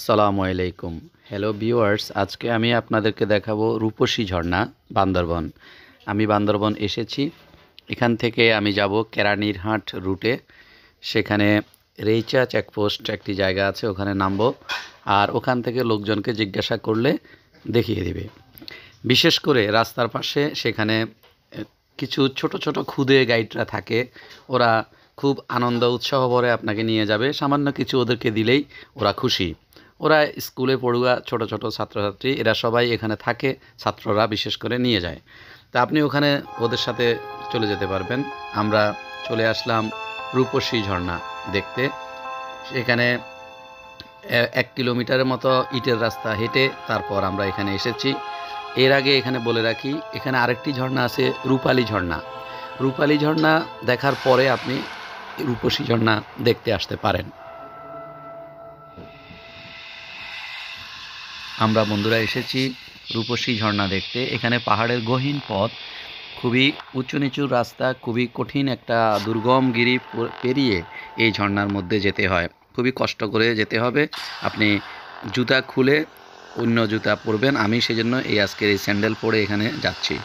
আসসালামু আলাইকুম। Hello viewers, আজকে আমি আপনাদেরকে দেখাবো রূপসী ঝর্ণা, বান্দরবন। আমি বান্দরবন এসেছি। এখান থেকে আমি যাব কেরানীরহাট রুটে। সেখানে রেইচা চেকপোস্ট একটি জায়গা আছে, ওখানে নামবো। আর ওখান থেকে লোকজনকে জিজ্ঞাসা করলে দেখিয়ে দিবে। বিশেষ করে রাস্তার পাশে সেখানে কিছু ছোট ছোট খুদে গাইডরা থাকে। ওরা খুব আনন্দ উৎসাহ ভরে আপনাকে নিয়ে যাবে। সামান্য কিছু ওদেরকে দিলেই ওরা খুশি। ওরা স্কুলে পড়ুয়া ছোট ছোট ছাত্রছাত্রী, এরা সবাই এখানে থাকে। ছাত্ররা বিশেষ করে নিয়ে যায়। তা আপনি ওখানে ওদের সাথে চলে যেতে পারবেন। আমরা চলে আসলাম রূপসী ঝর্ণা দেখতে। সেখানে 1 কিলোমিটারের মতো ইটের রাস্তা হেঁটে তারপর আমরা এখানে এসেছি। এর আগে এখানে বলে রাখি, এখানে আরেকটি ঝর্ণা আছে, রূপালী ঝর্ণা। রূপালী ঝর্ণা দেখার পরে আপনি রূপসী ঝর্ণা দেখতে আসতে পারেন। আমরা বন্ধুরা এসেছি রূপসী ঝর্ণা দেখতে। এখানে পাহাড়ের গহীন পথ, খুবই উঁচু নিচু রাস্তা, খুবই কঠিন একটা দুর্গম গিরি পেরিয়ে এই ঝর্ণার মধ্যে যেতে হয়। খুবই কষ্ট করে যেতে হবে। আপনি জুতা খুলে অন্য জুতা পরবেন। আমি সেজন্য আজকের এই স্যান্ডেল পরে এখানে যাচ্ছি।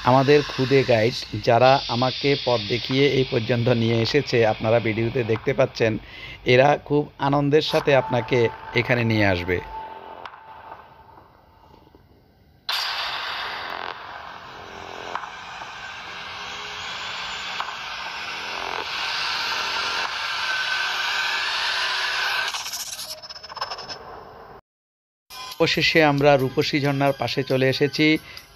আমাদের খুদে গাইড যারা আমাকে পথ দেখিয়ে এই পর্যন্ত নিয়ে এসেছে, আপনারা ভিডিওতে দেখতে পাচ্ছেন, এরা খুব আনন্দের সাথে আপনাকে এখানে নিয়ে আসবে। অবশেষে আমরা রূপসী ঝর্ণার পাশে চলে এসেছি।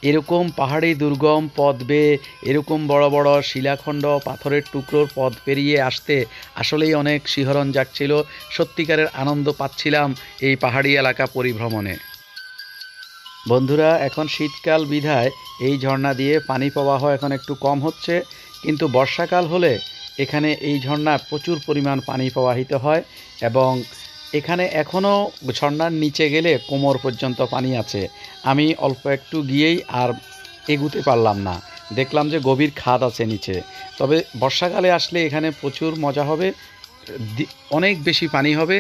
এরকম পাহাড়ি দুর্গম পথ বেয়ে এরকম বড় বড় শিলাখণ্ড পাথরের টুকরোর পথ পেরিয়ে আসতে আসলেই অনেক শিহরণ জাগছিল। সত্যিকারের আনন্দ পাচ্ছিলাম এই পাহাড়ি এলাকা পরিভ্রমণে। বন্ধুরা, এখন শীতকাল বিধায় এই ঝর্ণা দিয়ে পানি প্রবাহ এখন একটু কম হচ্ছে, কিন্তু বর্ষাকাল হলে এখানে এই ঝর্ণা প্রচুর পরিমাণ পানি প্রবাহিত হয় এবং এখানে এখনও ঝর্ণার নিচে গেলে কোমর পর্যন্ত পানি আছে। আমি অল্প একটু গিয়েই আর এগুতে পারলাম না, দেখলাম যে গভীর খাদ আছে নিচে। তবে বর্ষাকালে আসলে এখানে প্রচুর মজা হবে, অনেক বেশি পানি হবে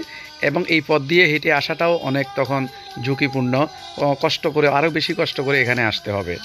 এবং এই পথ দিয়ে হেঁটে আসাটাও অনেক তখন ঝুঁকিপূর্ণ, কষ্ট করে, আরও বেশি কষ্ট করে এখানে আসতে হবে।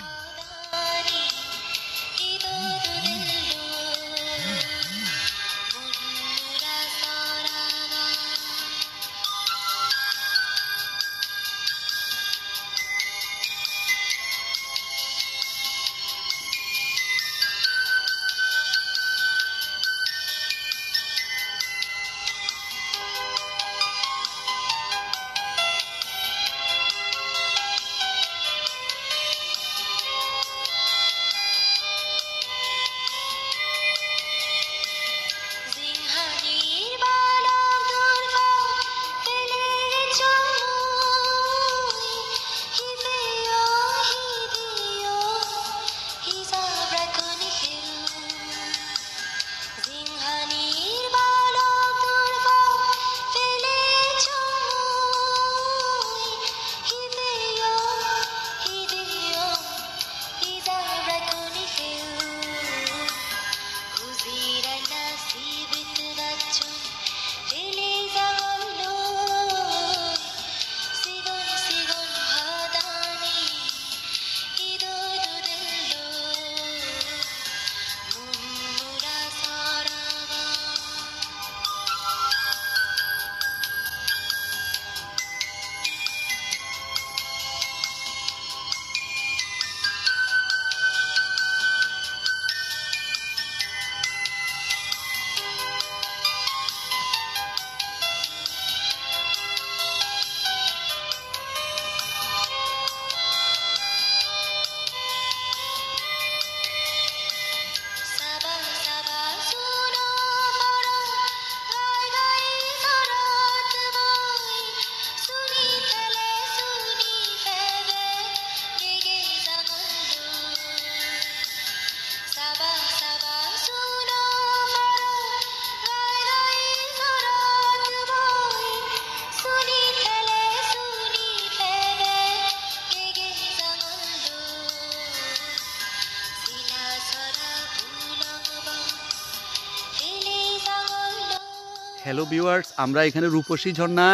হ্যালো ভিউয়ার্স, আমরা এখানে রূপসী ঝর্ণা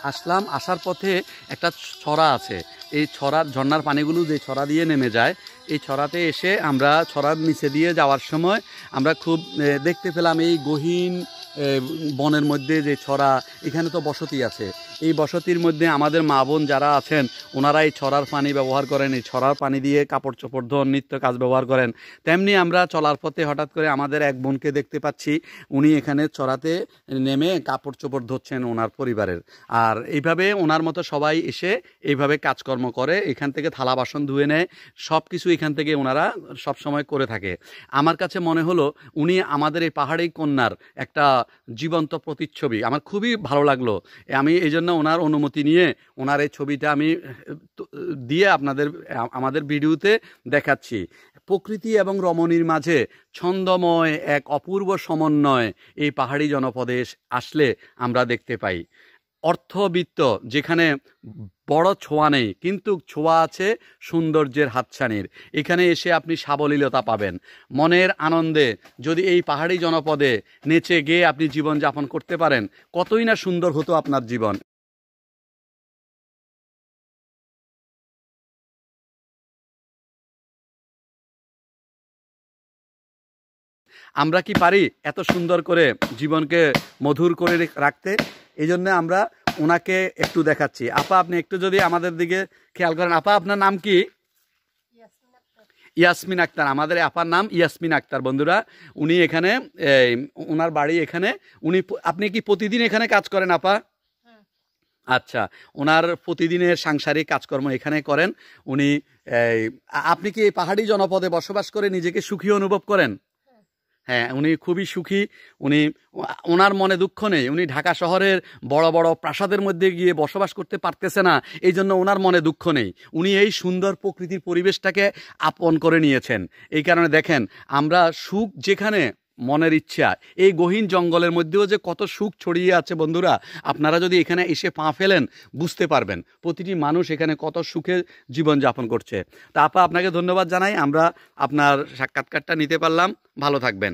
আসলাম। আসার পথে একটা ছড়া আছে, এই ছড়ার ঝর্ণার পানিগুলো যে ছড়া দিয়ে নেমে যায়, এই ছড়াতে এসে আমরা ছড়ার নিচে দিয়ে যাওয়ার সময় আমরা খুব দেখতে পেলাম এই গহীন বনের মধ্যে যে ছড়া, এখানে তো বসতি আছে। এই বসতির মধ্যে আমাদের মা বোন যারা আছেন ওনারা এই ছড়ার পানি ব্যবহার করেন, এই ছড়ার পানি দিয়ে কাপড় চোপড় ধোন, নিত্য কাজ ব্যবহার করেন। তেমনি আমরা চলার পথে হঠাৎ করে আমাদের এক বোনকে দেখতে পাচ্ছি, উনি এখানে ছড়াতে নেমে কাপড় চোপড় ধুচ্ছেন ওনার পরিবারের। আর এইভাবে ওনার মতো সবাই এসে এইভাবে কাজকর্ম করে, এখান থেকে থালা বাসন ধুয়ে নেয়, সব কিছু এখান থেকে ওনারা সব সময় করে থাকে। আমার কাছে মনে হলো উনি আমাদের এই পাহাড়ি কন্যার একটা জীবন্ত প্রতিচ্ছবি। আমার খুবই ভালো লাগলো। আমি এই জন্য ওনার অনুমতি নিয়ে ওনার এই ছবিটা আমি দিয়ে আমাদের ভিডিওতে দেখাচ্ছি। প্রকৃতি এবং রমণীর মাঝে ছন্দময় এক অপূর্ব সমন্বয় এই পাহাড়ি জনপদে আসলে আমরা দেখতে পাই। অর্থবিত্ত, যেখানে বড় ছোঁয়া নেই কিন্তু ছোঁয়া আছে সৌন্দর্যের হাতছানির, এখানে এসে আপনি সাবলীলতা পাবেন। মনের আনন্দে যদি এই পাহাড়ি জনপদে নেচে গেয়ে আপনি জীবনযাপন করতে পারেন, কতই না সুন্দর হতো আপনার জীবন। আমরা কি পারি এত সুন্দর করে জীবনকে মধুর করে রাখতে? এই জন্য আমরা ওনাকে একটু দেখাচ্ছি। আপা, আপনি একটু যদি আমাদের দিকে খেয়াল করেন। আপা, আপনার নাম কি? ইয়াসমিন আক্তার। আমাদের আপার নাম ইয়াসমিন আক্তার বন্ধুরা। উনি এখানে, ওনার বাড়ি এখানে। আপনি কি প্রতিদিন এখানে কাজ করেন আপা? আচ্ছা, ওনার প্রতিদিনের সাংসারিক কাজকর্ম এখানে করেন উনি। আপনি কি এই পাহাড়ি জনপদে বসবাস করে নিজেকে সুখী অনুভব করেন? হ্যাঁ, উনি খুবই সুখী। ওনার মনে দুঃখ নেই। উনি ঢাকা শহরের বড় বড় প্রাসাদের মধ্যে গিয়ে বসবাস করতে পারতেছে না, এই জন্য ওনার মনে দুঃখ নেই। উনি এই সুন্দর প্রকৃতির পরিবেশটাকে আপন করে নিয়েছেন। এই কারণে দেখেন, আমরা সুখ যেখানে মনের ইচ্ছা, এই গহীন জঙ্গলের মধ্যেও যে কত সুখ ছড়িয়ে আছে বন্ধুরা, আপনারা যদি এখানে এসে পা ফেলেন বুঝতে পারবেন প্রতিটি মানুষ এখানে কত সুখে জীবন যাপন করছে। তা আপা, আপনাকে ধন্যবাদ জানাই। আমরা আপনার সাক্ষাৎকারটা নিতে পারলাম। ভালো থাকবেন।